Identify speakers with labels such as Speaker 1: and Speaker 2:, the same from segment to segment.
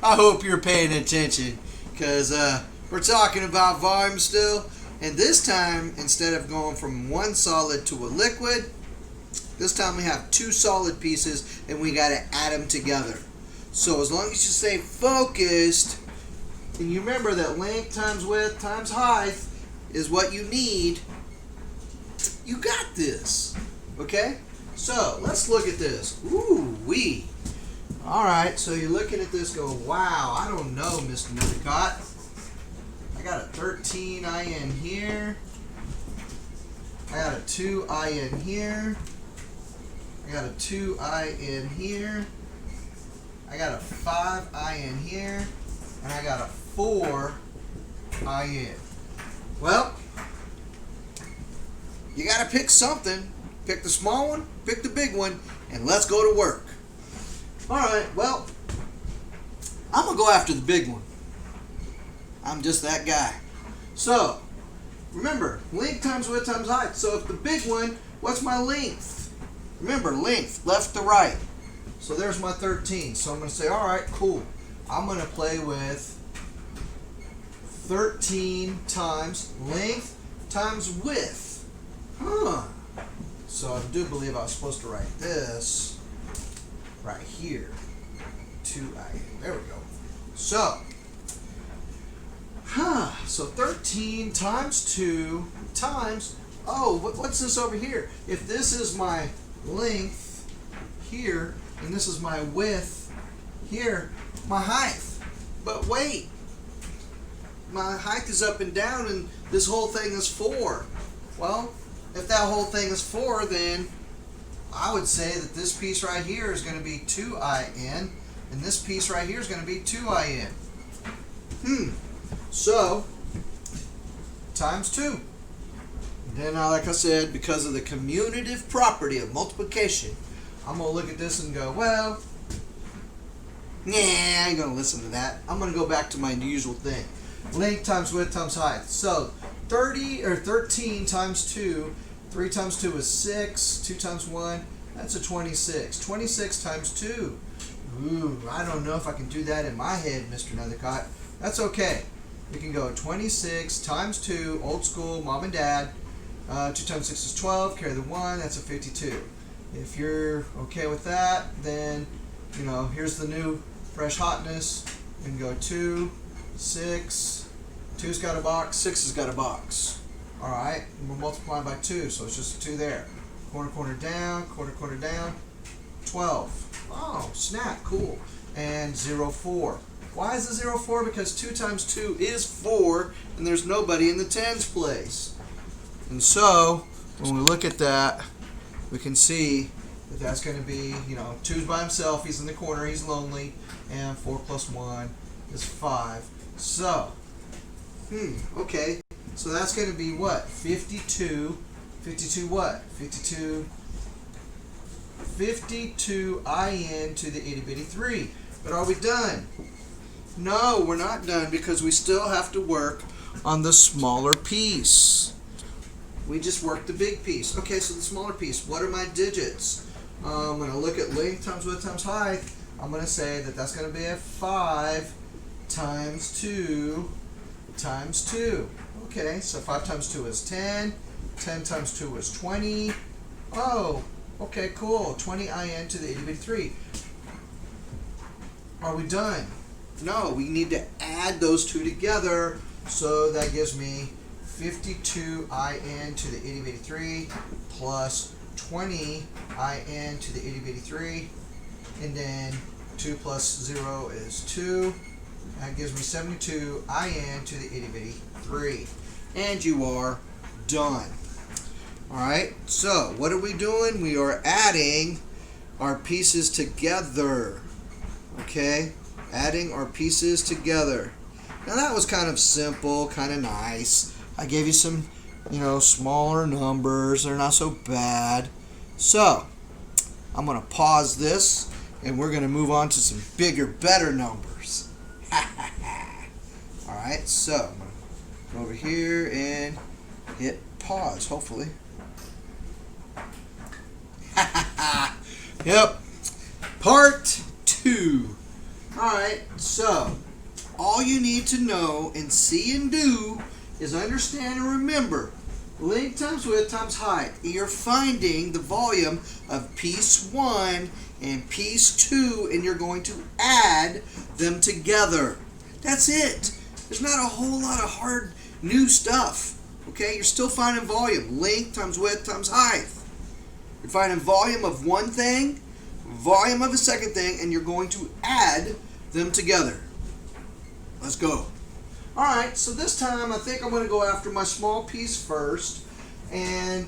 Speaker 1: I hope you're paying attention because we're talking about volume still. And this time, instead of going from one solid to a liquid, this time we have two solid pieces and we got to add them together. So as long as you stay focused, and you remember that length times width times height is what you need, you got this. Okay? So let's look at this. Ooh wee. Alright, so you're looking at this going, wow, I don't know, Mr. Nethercott. I got a 13 IN here. I got a 2 IN here. I got a 2 IN here. I got a 5 IN here. And I got a 4 IN. Well, you got to pick something. Pick the small one, pick the big one, and let's go to work. Alright, well, I'm going to go after the big one. I'm just that guy. So, remember, length times width times height. So if the big one, what's my length? Remember, length, left to right. So there's my 13. So I'm going to say, alright, cool. I'm going to play with 13 times length times width. Huh. So I do believe I was supposed to write this right here. 2i. There we go. So 13 times 2 times, what's this over here? If this is my length here, and this is my width here, my height. But wait, my height is up and down, and this whole thing is 4. Well, if that whole thing is 4, then I would say that this piece right here is going to be 2in, and this piece right here is going to be 2in. So, times 2. And then, like I said, because of the commutative property of multiplication, I'm going to look at this and go, well, nah, I ain't going to listen to that. I'm going to go back to my usual thing. Length times width times height. So, 13 times 2, 3 times 2 is 6, 2 times 1, that's a 26. 26 times 2. Ooh, I don't know if I can do that in my head, Mr. Nethercott. That's okay. We can go 26 times 2, old school, mom and dad. 2 times 6 is 12, carry the 1, that's a 52. If you're okay with that, then, here's the new fresh hotness. We can go 2, 6, 2's got a box, 6 has got a box. Alright, we're multiplying by 2, so it's just 2 there. Corner down, corner down, 12. Oh, snap, cool. And 0, 4. Why is the 0, 4? Because 2 times 2 is 4, and there's nobody in the tens place. And so, when we look at that, we can see that that's going to be, 2's by himself, he's in the corner, he's lonely, and 4 plus 1 is 5. So, okay, so that's going to be what? 52 what? 52 in to the itty bitty 3. But are we done? No, we're not done because we still have to work on the smaller piece. We just worked the big piece. Okay, so the smaller piece, what are my digits? I'm going to look at length times width times height. I'm going to say that that's going to be a 5 times 2 times 2. Okay, so 5 times 2 is 10. 10 times 2 is 20. Oh, okay, cool. 20 in to the itty bitty 3. Are we done? No, we need to add those two together. So that gives me 52 in to the itty bitty 3 plus 20 in to the itty bitty 3. And then 2 plus 0 is 2. That gives me 72 in to the itty bitty 3. And you are done. Alright, so what are we doing? We are adding our pieces together. Okay, adding our pieces together. Now that was kind of simple, kind of nice. I gave you some, smaller numbers. They're not so bad. So, I'm going to pause this and we're going to move on to some bigger, better numbers. Alright, so I'm going to go over here and hit pause, hopefully. Yep. Part 2. Alright, so all you need to know and see and do is understand and remember length times width times height. You're finding the volume of piece 1 and piece 2 and you're going to add them together. That's it. There's not a whole lot of hard new stuff. Okay, you're still finding volume. Length times width times height. You're finding volume of one thing, volume of a second thing, and you're going to add them together. Let's go. Alright, so this time I think I'm going to go after my small piece first. And,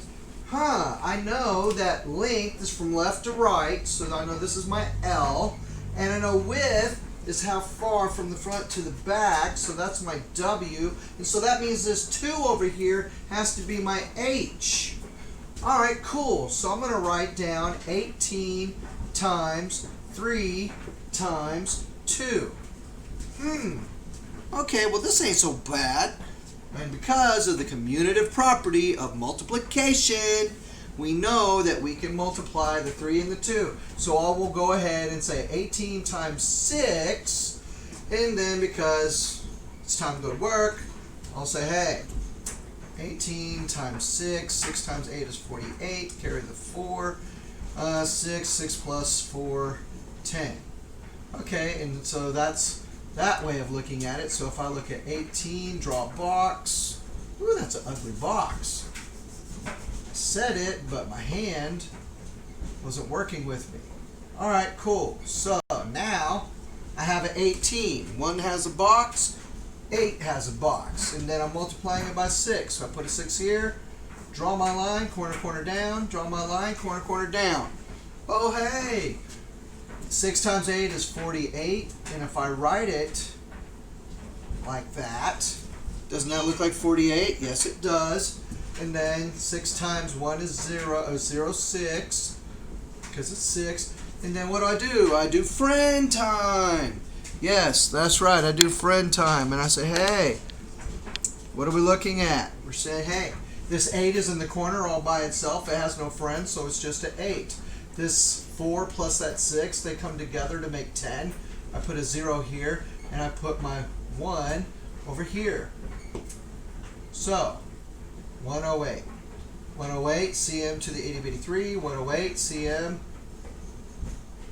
Speaker 1: I know that length is from left to right, so I know this is my L. And I know width is how far from the front to the back, so that's my W. And so that means this 2 over here has to be my H. Alright, cool. So I'm going to write down 18 times 3 times 2. Okay, well this ain't so bad. And because of the commutative property of multiplication, we know that we can multiply the 3 and the 2. So I will go ahead and say 18 times 6. And then because it's time to go to work, I'll say, hey, 18 times 6, 6 times 8 is 48, carry the 4, 6 plus 4, 10. Okay, and so that's that way of looking at it. So if I look at 18, draw a box. Ooh, that's an ugly box. I said it, but my hand wasn't working with me. Alright, cool. So now I have an 18. 1 has a box, 8 has a box. And then I'm multiplying it by 6. So I put a 6 here, draw my line, corner, corner down, draw my line, corner, corner down. Oh, hey! 6 times 8 is 48, and if I write it like that, doesn't that look like 48? Yes, it does. And then 6 times 1 is 6, because it's 6. And then what do? I do friend time. Yes, that's right, I do friend time. And I say, hey, what are we looking at? We're saying, hey, this 8 is in the corner all by itself. It has no friends, so it's just an 8. This 4 plus that 6, they come together to make 10. I put a 0 here, and I put my 1 over here. So, 108. 108 cm to the 8083. 108 cm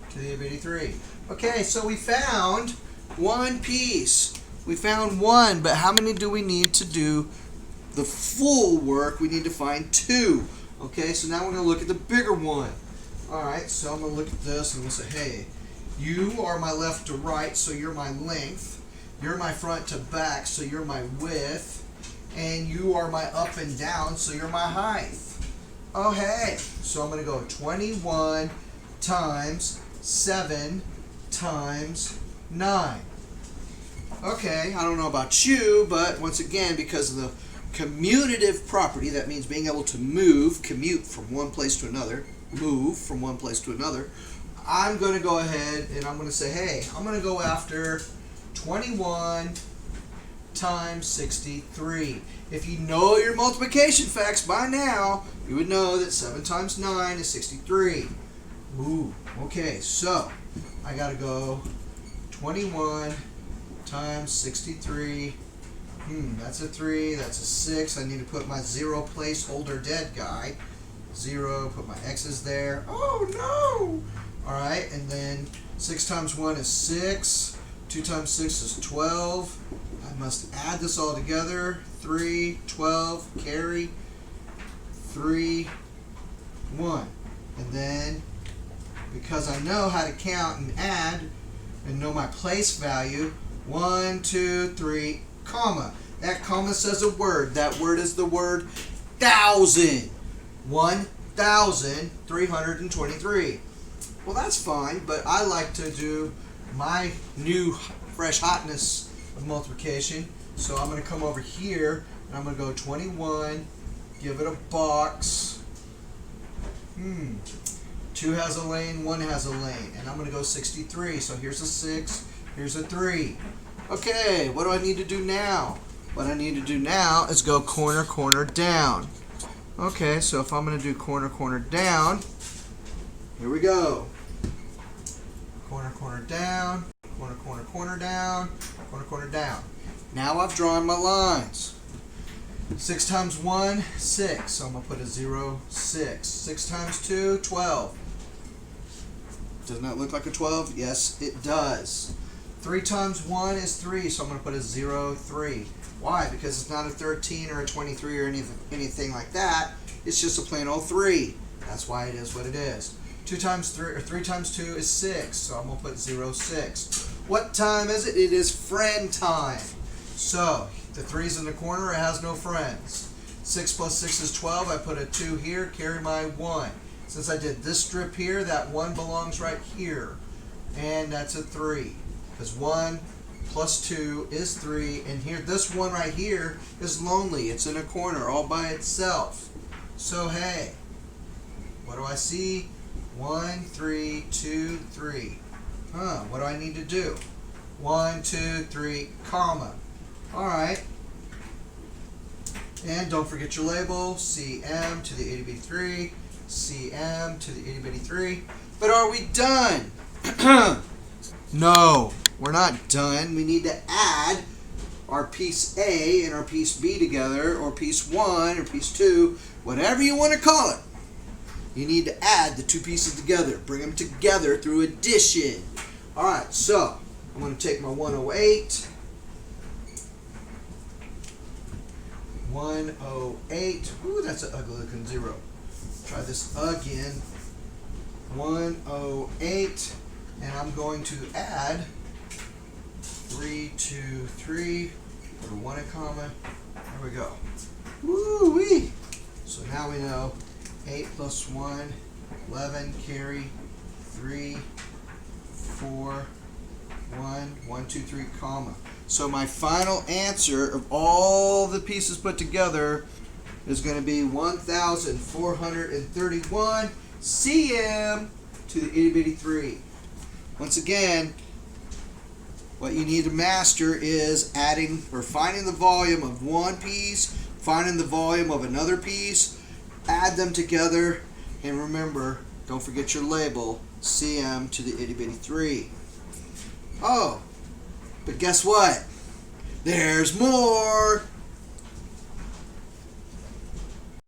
Speaker 1: to the 8083. Okay, so we found one piece. We found one, but how many do we need to do the full work? We need to find 2. Okay, so now we're going to look at the bigger one. Alright, so I'm going to look at this and we'll say, hey, you are my left to right, so you're my length. You're my front to back, so you're my width. And you are my up and down, so you're my height. Oh, hey. So I'm going to go 21 times 7 times 9. Okay, I don't know about you, but once again, because of the commutative property, that means being able to move, commute from one place to another, move from one place to another, I'm going to go ahead and I'm going to say, hey, I'm going to go after 21 times 63. If you know your multiplication facts by now, you would know that 7 times 9 is 63. Ooh, okay, so I got to go 21 times 63. That's a 3, that's a 6. I need to put my 0 placeholder dead guy. 0, put my X's there. Oh no! Alright, and then 6 times 1 is 6. 2 times 6 is 12. I must add this all together. 3, 12, carry, 3, 1. And then, because I know how to count and add, and know my place value, 1, 2, 3, comma. That comma says a word. That word is the word 1,000. 1,323. Well, that's fine, but I like to do my new fresh hotness of multiplication. So I'm going to come over here and I'm going to go 21, give it a box. 2 has a lane, 1 has a lane, and I'm going to go 63. So here's a 6, here's a 3. Okay, what do I need to do now? What I need to do now is go corner, corner, down. Okay, so if I'm going to do corner, corner, down, here we go. Corner, corner, down. corner, corner, corner, down, corner, corner, down. Now I've drawn my lines. 6 times 1, 6. So I'm going to put a 0, 6. 6 times 2, 12. Doesn't that look like a 12? Yes, it does. 3 times 1 is 3, so I'm going to put a 0, 3. Why? Because it's not a 13 or a 23 or anything like that. It's just a plain old 3. That's why it is what it is. 2 times 3 or 3 times 2 is 6, so I'm going to put 0, 6. What time is it? It is friend time. So the 3's in the corner, it has no friends. 6 plus 6 is 12. I put a 2 here, carry my 1. Since I did this strip here, that 1 belongs right here. And that's a 3. Because 1 plus 2 is 3. And here, this 1 right here is lonely. It's in a corner all by itself. So hey, what do I see? 1, 3, 2, 3. What do I need to do? 1, 2, 3, comma. Alright. And don't forget your label, CM to the itty bitty 3, CM to the itty bitty 3. But are we done? No, we're not done. We need to add our piece A and our piece B together, or piece 1 or piece 2, whatever you want to call it. You need to add the two pieces together. Bring them together through addition. Alright, so I'm going to take my 108. 108. Ooh, that's an ugly looking 0. Try this again. 108. And I'm going to add 3, 2, 3. Put a 1 in comma. There we go. Woo-wee. So now we know 8 plus 1, 11, carry, 3, 4, 1, 1, 2, 3, comma. So my final answer of all the pieces put together is going to be 1,431 cm to the itty bitty 3. Once again, what you need to master is adding or finding the volume of one piece, finding the volume of another piece, add them together, and remember, don't forget your label, CM to the itty bitty 3. Oh, but guess what? There's more!